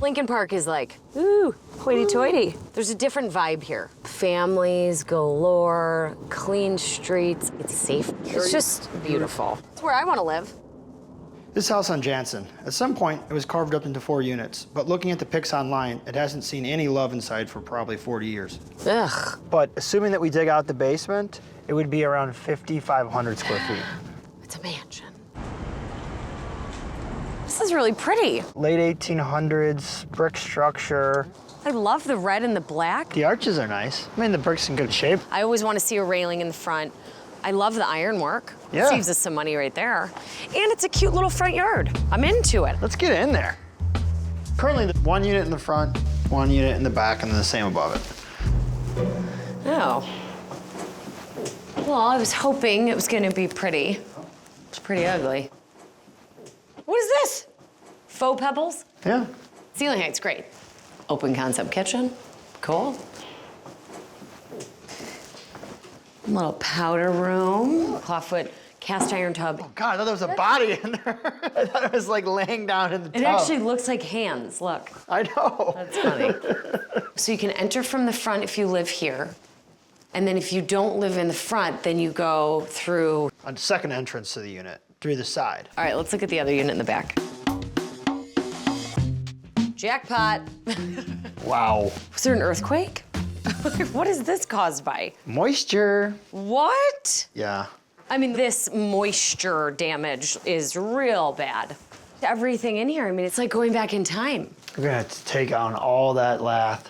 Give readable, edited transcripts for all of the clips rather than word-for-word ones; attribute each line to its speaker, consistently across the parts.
Speaker 1: Lincoln Park is like, ooh, hoity-toity. There's a different vibe here. Families galore, clean streets. It's safe. It's just beautiful. It's where I want to live.
Speaker 2: This house on Jansen, at some point, it was carved up into 4 units, but looking at the pics online, it hasn't seen any love inside for probably 40 years.
Speaker 1: Ugh.
Speaker 2: But assuming that we dig out the basement, it would be around 5,500 square feet.
Speaker 1: It's a mansion. This is really pretty.
Speaker 2: Late 1800s, brick structure.
Speaker 1: I love the red and the black.
Speaker 2: The arches are nice. I mean, the brick's in good shape.
Speaker 1: I always want to see a railing in the front. I love the ironwork.
Speaker 2: Yeah.
Speaker 1: Saves us some money right there. And it's a cute little front yard. I'm into it.
Speaker 2: Let's get in there. Currently, 1 unit in the front, 1 unit in the back, and then the same above it.
Speaker 1: Oh. Well, I was hoping it was going to be pretty. It's pretty ugly. What is this? Faux pebbles?
Speaker 2: Yeah.
Speaker 1: Ceiling height's great. Open concept kitchen. Cool. Little powder room. Clawfoot cast iron tub.
Speaker 2: Oh, God, I thought there was a body in there. I thought it was like laying down in the tub.
Speaker 1: It actually looks like hands, look.
Speaker 2: I know.
Speaker 1: That's funny. So you can enter from the front if you live here. And then if you don't live in the front, then you go through.
Speaker 2: On second entrance to the unit, through the side.
Speaker 1: All right, let's look at the other unit in the back. Jackpot.
Speaker 2: Wow.
Speaker 1: Was there an earthquake? What is this caused by?
Speaker 2: Moisture.
Speaker 1: What?
Speaker 2: Yeah.
Speaker 1: I mean, this moisture damage is real bad. Everything in here, I mean, it's like going back in time.
Speaker 2: We're gonna have to take on all that lath,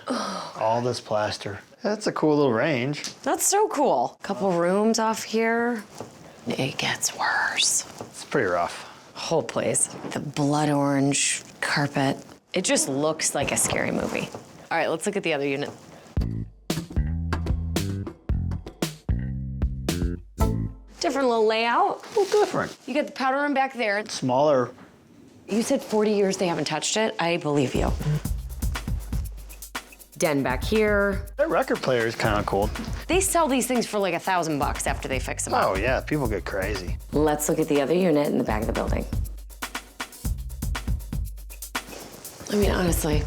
Speaker 2: all this plaster. That's a cool little range.
Speaker 1: That's so cool. Couple rooms off here. It gets worse.
Speaker 2: It's pretty rough.
Speaker 1: Whole place. The blood orange carpet. It just looks like a scary movie. All right, let's look at the other unit. Different little layout.
Speaker 2: A little different.
Speaker 1: You got the powder room back there.
Speaker 2: Smaller.
Speaker 1: You said 40 years they haven't touched it. I believe you. Den back here.
Speaker 2: That record player is kind of cool.
Speaker 1: They sell these things for like $1,000 after they fix them up.
Speaker 2: Oh yeah, people get crazy.
Speaker 1: Let's look at the other unit in the back of the building. I mean, honestly,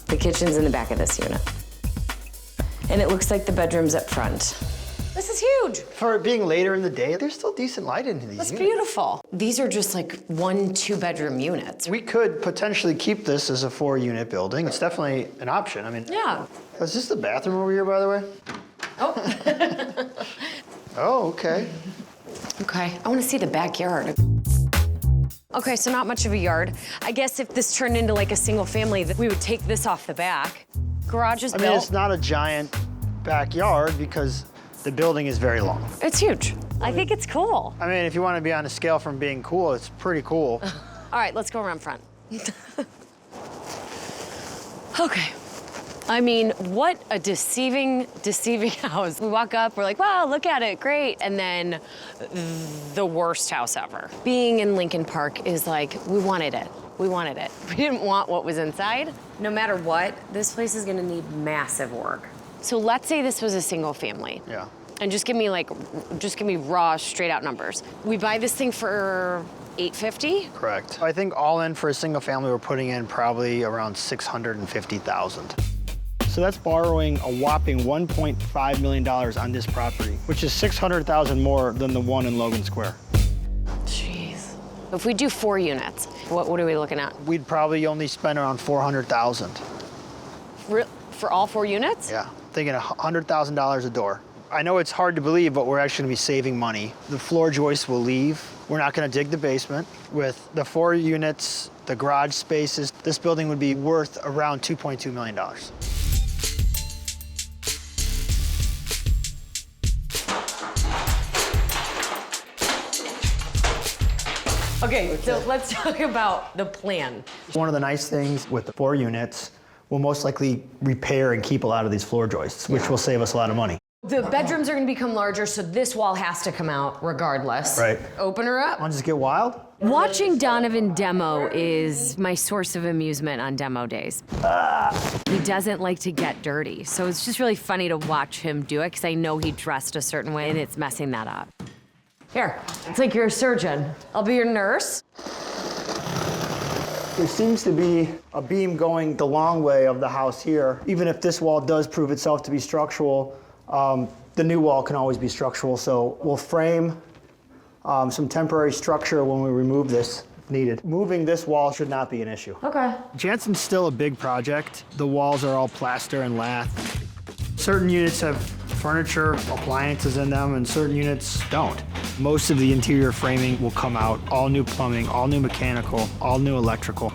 Speaker 1: the kitchen's in the back of this unit. And it looks like the bedroom's up front. This is huge.
Speaker 2: For it being later in the day, there's still decent light in these
Speaker 1: That's
Speaker 2: units.
Speaker 1: beautiful. These are just like 1 2-bedroom units.
Speaker 2: We could potentially keep this as a 4-unit building. It's definitely an option. I mean,
Speaker 1: Yeah.
Speaker 2: is this the bathroom over here, by the way?
Speaker 1: Oh.
Speaker 2: Oh, okay.
Speaker 1: Okay, I want to see the backyard. Okay, so not much of a yard. I guess if this turned into like a single family, that we would take this off the back. Garage is
Speaker 2: I mean,
Speaker 1: built.
Speaker 2: it's not a giant backyard because the building is very long.
Speaker 1: It's huge. I think it's cool.
Speaker 2: I mean, if you want to be on a scale from being cool, it's pretty cool.
Speaker 1: All right, let's go around front. Okay. I mean, what a deceiving house. We walk up, we're like, wow, look at it, great. And then the worst house ever. Being in Lincoln Park is like, we wanted it. We wanted it. We didn't want what was inside. No matter what, this place is gonna need massive work. So let's say this was a single family.
Speaker 2: Yeah.
Speaker 1: And just give me raw, straight out numbers. We buy this thing for $850?
Speaker 2: Correct. I think all in for a single family, we're putting in probably around $650,000. So that's borrowing a whopping $1.5 million on this property, which is $600,000 more than the one in Logan Square.
Speaker 1: Jeez. If we do 4 units, what are we looking at?
Speaker 2: We'd probably only spend around $400,000.
Speaker 1: For all 4 units?
Speaker 2: Yeah, thinking $100,000 a door. I know it's hard to believe, but we're actually gonna be saving money. The floor joists will leave. We're not gonna dig the basement. With the 4 units, the garage spaces, this building would be worth around $2.2 million.
Speaker 1: Okay, so let's talk about the plan.
Speaker 2: One of the nice things with the 4 units, we'll most likely repair and keep a lot of these floor joists, which will save us a lot of money.
Speaker 1: The bedrooms are gonna become larger, so this wall has to come out regardless.
Speaker 2: Right.
Speaker 1: Open her up.
Speaker 2: Want to just get wild?
Speaker 1: Watching Donovan demo is my source of amusement on demo days. He doesn't like to get dirty, so it's just really funny to watch him do it because I know he dressed a certain way and it's messing that up. Here, it's like you're a surgeon. I'll be your nurse.
Speaker 2: There seems to be a beam going the long way of the house here. Even if this wall does prove itself to be structural, the new wall can always be structural. So we'll frame some temporary structure when we remove this if needed. Moving this wall should not be an issue.
Speaker 1: Okay.
Speaker 2: Jansen's still a big project. The walls are all plaster and lath. Certain units have furniture, appliances in them, and certain units don't. Most of the interior framing will come out, all new plumbing, all new mechanical, all new electrical.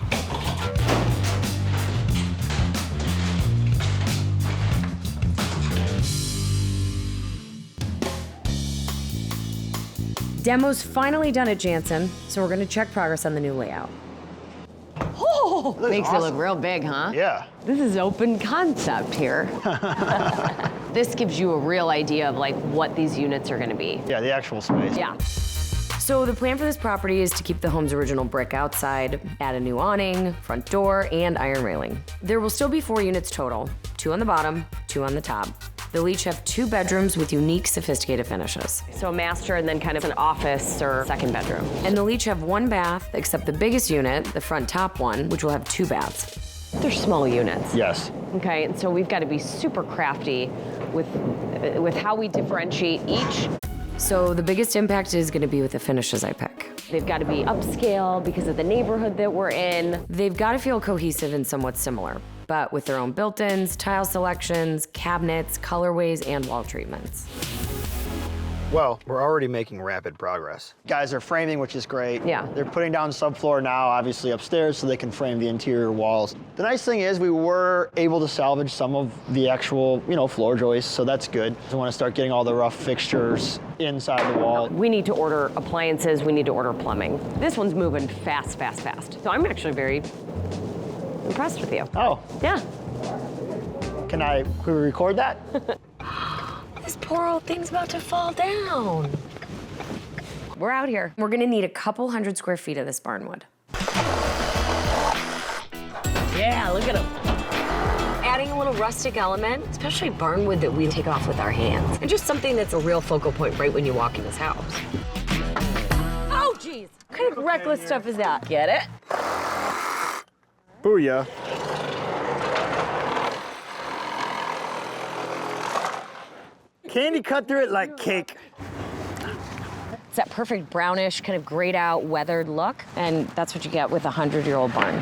Speaker 1: Demo's finally done at Jansen, so we're gonna check progress on the new layout. Oh, makes it look real big, huh?
Speaker 2: Yeah.
Speaker 1: This is open concept here. This gives you a real idea of like what these units are gonna be.
Speaker 2: Yeah, the actual space.
Speaker 1: Yeah. So the plan for this property is to keep the home's original brick outside, add a new awning, front door, and iron railing. There will still be 4 units total, 2 on the bottom, 2 on the top. They'll each have 2 bedrooms with unique, sophisticated finishes. So a master and then kind of an office or second bedroom. And they'll each have 1 bath, except the biggest unit, the front top one, which will have 2 baths. They're small units.
Speaker 2: Yes.
Speaker 1: Okay, and so we've got to be super crafty with how we differentiate each. So the biggest impact is going to be with the finishes I pick. They've got to be upscale because of the neighborhood that we're in. They've got to feel cohesive and somewhat similar, but with their own built-ins, tile selections, cabinets, colorways, and wall treatments.
Speaker 2: Well, we're already making rapid progress. Guys are framing, which is great.
Speaker 1: Yeah.
Speaker 2: They're putting down subfloor now, obviously upstairs, so they can frame the interior walls. The nice thing is we were able to salvage some of the actual, floor joists, so that's good. We want to start getting all the rough fixtures inside the wall.
Speaker 1: We need to order appliances, we need to order plumbing. This one's moving fast, fast, fast. So I'm actually very impressed with you.
Speaker 2: Oh.
Speaker 1: Yeah.
Speaker 2: Can we record that?
Speaker 1: This poor old thing's about to fall down. We're out here. We're gonna need a couple 100 square feet of this barnwood. Yeah, look at them. Adding a little rustic element, especially barnwood that we take off with our hands. And just something that's a real focal point right when you walk in this house. Oh, geez. What kind of reckless stuff is that? Get it?
Speaker 2: Booyah. Candy cut through it like cake.
Speaker 1: It's that perfect brownish, kind of grayed out, weathered look, and that's what you get with a 100-year-old barn.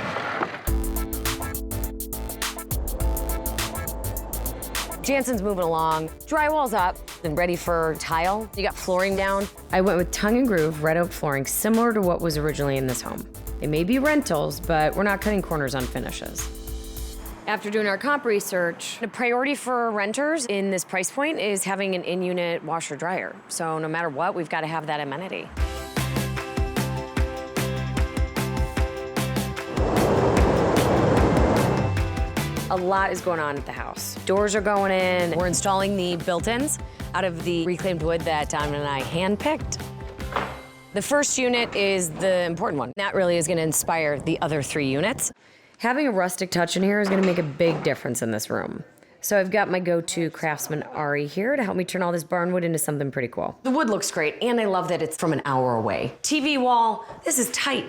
Speaker 1: Jansen's moving along. Drywall's up and ready for tile. You got flooring down. I went with tongue and groove red oak flooring, similar to what was originally in this home. It may be rentals, but we're not cutting corners on finishes. After doing our comp research, the priority for renters in this price point is having an in-unit washer dryer. So no matter what, we've got to have that amenity. A lot is going on at the house. Doors are going in. We're installing the built-ins out of the reclaimed wood that Don and I handpicked. The first unit is the important one. That really is going to inspire the other 3 units. Having a rustic touch in here is gonna make a big difference in this room. So I've got my go-to craftsman, Ari, here to help me turn all this barnwood into something pretty cool. The wood looks great, and I love that it's from an hour away. TV wall, this is tight,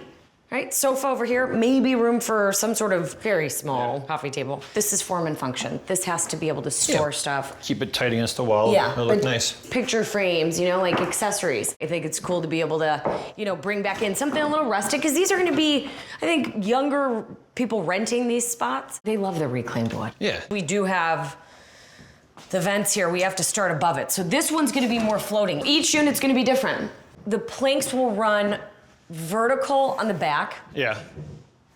Speaker 1: right? Sofa over here, maybe room for some sort of very small coffee table. This is form and function. This has to be able to store stuff.
Speaker 3: Keep it tight against the wall.
Speaker 1: Yeah.
Speaker 3: It'll look nice.
Speaker 1: Picture frames, like accessories. I think it's cool to be able to, bring back in something a little rustic, because these are gonna be, I think, younger people renting these spots. They love the reclaimed wood.
Speaker 3: Yeah.
Speaker 1: We do have the vents here. We have to start above it. So this one's gonna be more floating. Each unit's gonna be different. The planks will run vertical on the back.
Speaker 3: Yeah.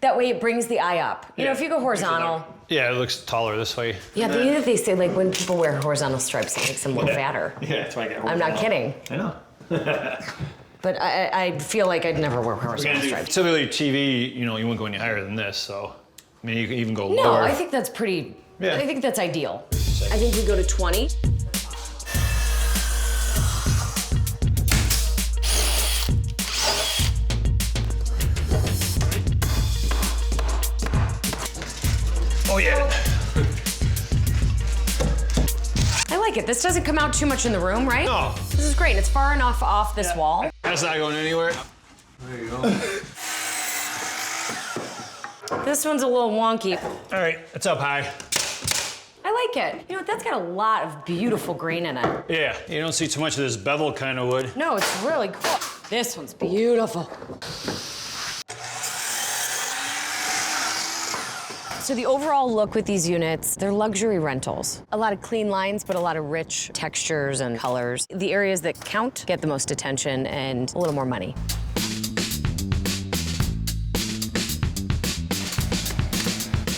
Speaker 1: That way it brings the eye up. If you go horizontal.
Speaker 3: Yeah, it looks taller this way.
Speaker 1: Yeah, they say like when people wear horizontal stripes, it makes them look fatter.
Speaker 3: Yeah, that's why I get
Speaker 1: I'm not kidding.
Speaker 3: I know.
Speaker 1: But I feel like I'd never wear horizontal stripes.
Speaker 3: Typically TV, you wouldn't go any higher than this, so I mean you can even go
Speaker 1: No,
Speaker 3: lower.
Speaker 1: I think that's pretty,
Speaker 3: Yeah.
Speaker 1: I think that's ideal. I think we go to 20.
Speaker 3: Oh yeah.
Speaker 1: I like it. This doesn't come out too much in the room, right?
Speaker 3: No.
Speaker 1: This is great. It's far enough off this wall.
Speaker 3: That's not going anywhere.
Speaker 4: There you go.
Speaker 1: This one's a little wonky.
Speaker 3: All right, it's up high.
Speaker 1: I like it. You know what, that's got a lot of beautiful grain in it.
Speaker 3: Yeah, you don't see too much of this bevel kind of wood.
Speaker 1: No, it's really cool. This one's beautiful. So the overall look with these units, they're luxury rentals. A lot of clean lines, but a lot of rich textures and colors. The areas that count get the most attention and a little more money.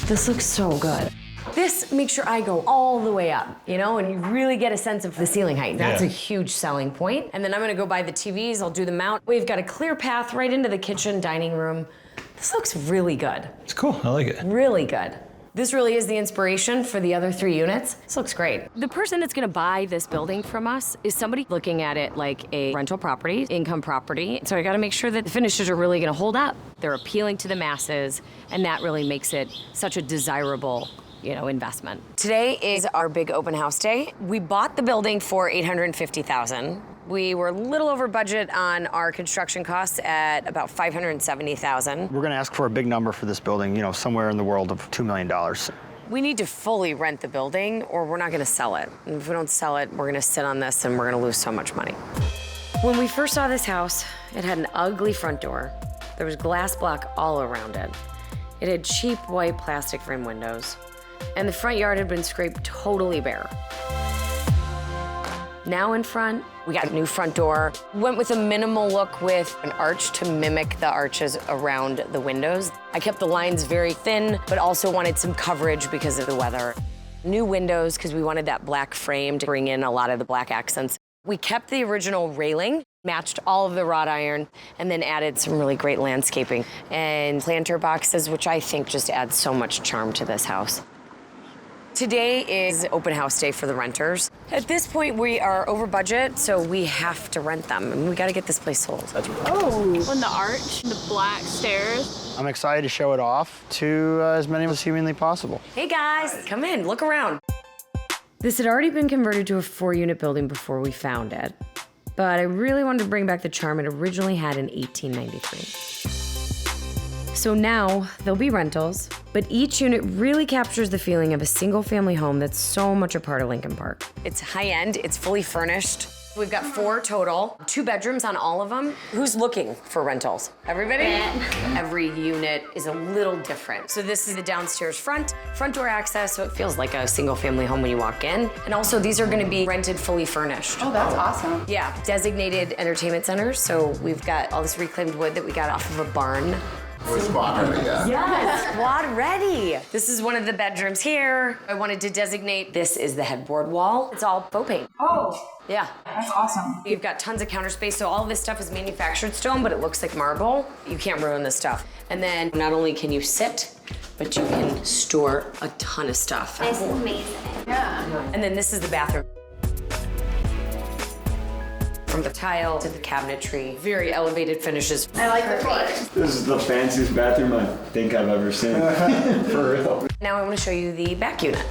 Speaker 1: This looks so good. This makes your eye go all the way up, you know, and you really get a sense of the ceiling height. That's a huge selling point. And then I'm gonna go buy the TVs, I'll do the mount. We've got a clear path right into the kitchen, dining room. This looks really good.
Speaker 3: It's cool, I like it.
Speaker 1: Really good. This really is the inspiration for the other 3 units. This looks great. The person that's gonna buy this building from us is somebody looking at it like a rental property, income property. So I gotta make sure that the finishes are really gonna hold up. They're appealing to the masses, and that really makes it such a desirable, you know, investment. Today is our big open house day. We bought the building for $850,000. We were a little over budget on our construction costs at about $570,000.
Speaker 2: We're gonna ask for a big number for this building, you know, somewhere in the world of $2 million.
Speaker 1: We need to fully rent the building or we're not gonna sell it. And if we don't sell it, we're gonna sit on this and we're gonna lose so much money. When we first saw this house, it had an ugly front door. There was glass block all around it. It had cheap white plastic frame windows. And the front yard had been scraped totally bare. Now in front, we got a new front door. Went with a minimal look with an arch to mimic the arches around the windows. I kept the lines very thin, but also wanted some coverage because of the weather. New windows, because we wanted that black frame to bring in a lot of the black accents. We kept the original railing, matched all of the wrought iron, and then added some really great landscaping and planter boxes, which I think just adds so much charm to this house. Today is open house day for the renters. At this point, we are over budget, so we have to rent them, and we gotta get this place sold.
Speaker 4: On the arch, the black stairs.
Speaker 2: I'm excited to show it off to as many as humanly possible.
Speaker 1: Hey guys, come in, look around. This had already been converted to a 4-unit building before we found it, but I really wanted to bring back the charm it originally had in 1893. So now there'll be rentals, but each unit really captures the feeling of a single-family home that's so much a part of Lincoln Park. It's high-end, it's fully furnished. We've got 4 total, 2 bedrooms on all of them. Who's looking for rentals? Everybody? Every unit is a little different. So this is the downstairs front door access, so it feels like a single-family home when you walk in. And also, these are gonna be rented fully furnished.
Speaker 5: Oh, that's awesome.
Speaker 1: Yeah, designated entertainment centers. So we've got all this reclaimed wood that we got off of a barn.
Speaker 6: We're spot ready, yeah.
Speaker 1: Yes, squad ready. This is one of the bedrooms here. I wanted to designate this is the headboard wall. It's all faux paint.
Speaker 5: Oh,
Speaker 1: Yeah.
Speaker 5: that's awesome.
Speaker 1: You've got tons of counter space, so all of this stuff is manufactured stone, but it looks like marble. You can't ruin this stuff. And then not only can you sit, but you can store a ton of stuff.
Speaker 4: This is amazing.
Speaker 1: And then this is the bathroom. From the tile to the cabinetry, very elevated finishes.
Speaker 5: I like the colors.
Speaker 7: This is the fanciest bathroom I think I've ever seen. For real.
Speaker 1: Now I want to show you the back unit.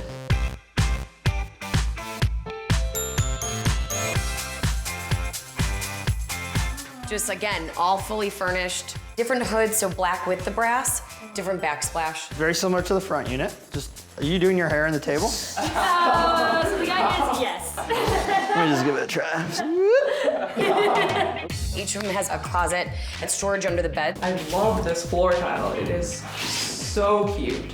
Speaker 1: Just again, all fully furnished. Different hoods, so black with the brass, different backsplash.
Speaker 2: Very similar to the front unit. Just, are you doing your hair on the table?
Speaker 4: So the idea is yes.
Speaker 2: Let me just give it a try.
Speaker 1: Each of them has a closet and storage under the bed.
Speaker 8: I love this floor tile. It is so cute.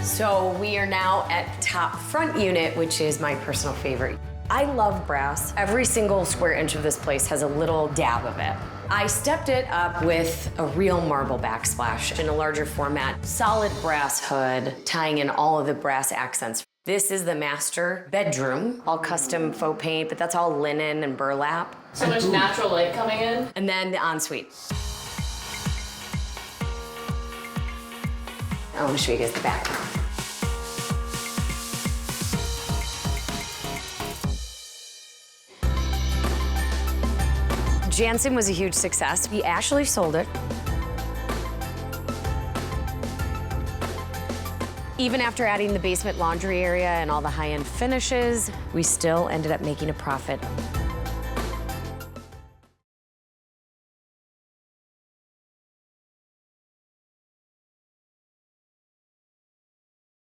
Speaker 1: So we are now at top front unit, which is my personal favorite. I love brass. Every single square inch of this place has a little dab of it. I stepped it up with a real marble backsplash in a larger format. Solid brass hood, tying in all of the brass accents. This is the master bedroom, all custom faux paint, but that's all linen and burlap.
Speaker 4: So much natural light coming in.
Speaker 1: And then the ensuite. I want to show you guys the back. Jansen was a huge success. We actually sold it. Even after adding the basement laundry area and all the high-end finishes, we still ended up making a profit.